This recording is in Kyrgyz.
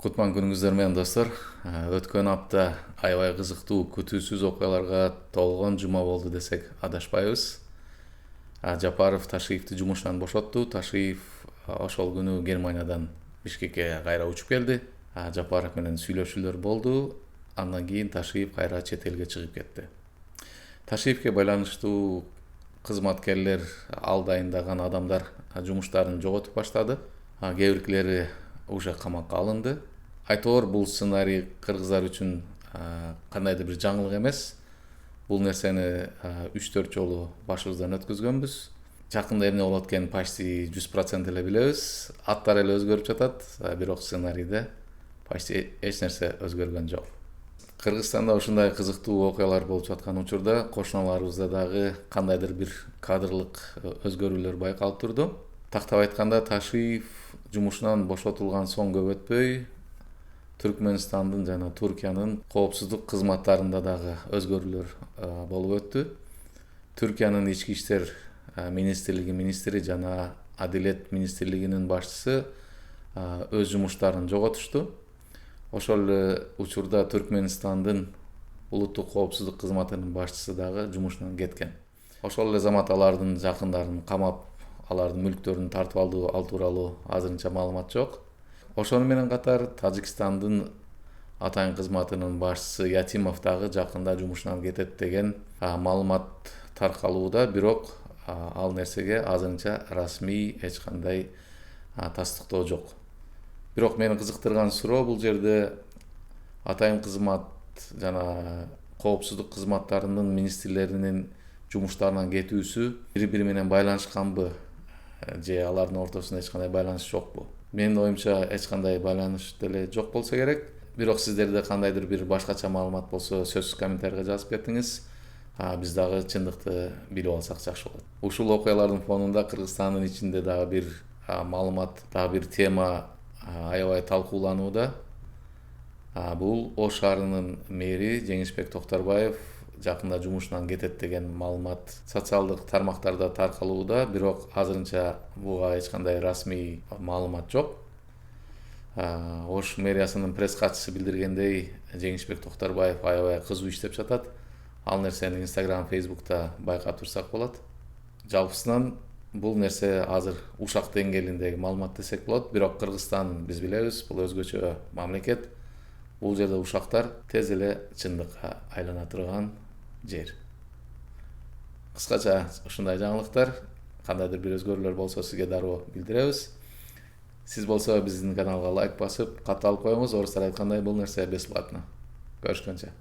Кутман күнүңүздөр менен достор. Өткөн апта аябай кызыктуу, күтүүсүз окуяларга толгон жума болду десек адашпайбыз. Жапаров Ташиевди жумушунан бошотту. Ташиев ошол күнү Германиядан Бишкекке кайра учуп келди. Жапаров менен сүйлөшүүлөр болду. Андан кийин Ташиев кайра чет элге чыгып кетти. Ташиевке байланыштуу кызматкерлер, ал дайындаган адамдар жумуштарын жоготуп баштады. Кээ биркилери уже камакка алынды. Айтор бул сценарий кыргыздар үчүн кандайдыр бир жаңылык эмес. Бул нерсени 3-4 жолу башыбыздан өткөзгөнбүз. Жакында эмне болот экенин почти 100% эле билебиз. Аттар эле өзгөрүп жатат, бирок сценарийде почти эч нерсе өзгөргөн жок. Кыргызстанда ушундай кызыктуу окуялар болуп жаткан учурда кошуналарыбызда дагы кандайдыр бир кадрлык өзгөрүүлөр байкалып турду. Тактап айтканда, Ташиев жумушунан бошотулган соң көп өтпөй Түркмөнстандын жана Туркиянын коопсуздук кызматтарында дагы өзгөрүүлөр болуп өттү. Түркиянын ички иштер министрлиги министри жана Адилет министрлигинин башчысы өз жумуштарын жоготушту. Ошол эле учурда Түркмөнстандын улуттук коопсуздук кызматынын башчысы дагы жумушунан кеткен. Ошол эле замат алардын жакындарын камап, алардын мүлктөрүн тартып алды, ал тууралуу азырынча маалымат жок. Ошону менен катар Тажикстандын атайын кызматынын башчысы Ятимов дагы жакында жумушунан кетет деген маалымат таркалууда, бирок ал нерсеге азырынча расмий эч кандай тастыктоо жок. Бирок мени кызыктырган суроо бул жерде атайын кызмат жана коопсуздук кызматтарынын министрлеринин жумуштарынан кетүүсү бири-бири менен байланышканбы, же алардын ортосунда эч кандай байланыш жокпу? Менин оюмча эч кандай байланыш деле жок болсо керек. Бирок сиздерде кандайдыр бир башкача маалымат болсо сөзсүз комментарийга жазып кетиңиз. Биз дагы чындыкты билип алсак жакшы болот. Ушул окуялардын фонунда Кыргызстандын ичинде дагы бир маалымат, дагы бир тема аябай талкууланууда. Бул Ош шаарынын мэри Жеңишбек Токторбаев жакында жумушунан кетет деген маалымат социалдык тармактарда таркалууда, бирок азырынча буга эч кандай расмий маалымат жок. Ош мэриясынын пресс катчысы билдиргендей, Жеңишбек Токторбаев аябай кызуу иштеп жатат. Ал нерсени Instagram, Facebook'та байкап турсак болот. Жалпысынан бул нерсе азыр ушак деңгээлиндеги маалымат десек болот, бирок Кыргызстан биз билебиз, бул өзгөчө мамлекет. Бул жерде ушактар тез эле чындыкка айлана турган жер. Кыскача ушундай жаңылыктар, кандайдыр бир өзгөрүүлөр болсо сизге дароо билдиребиз. Сиз болсо биздин каналга лайк басып, катталып коюңуз. Орустар айткандай, бул нерсе бесплатно. Көрүшкөнчө.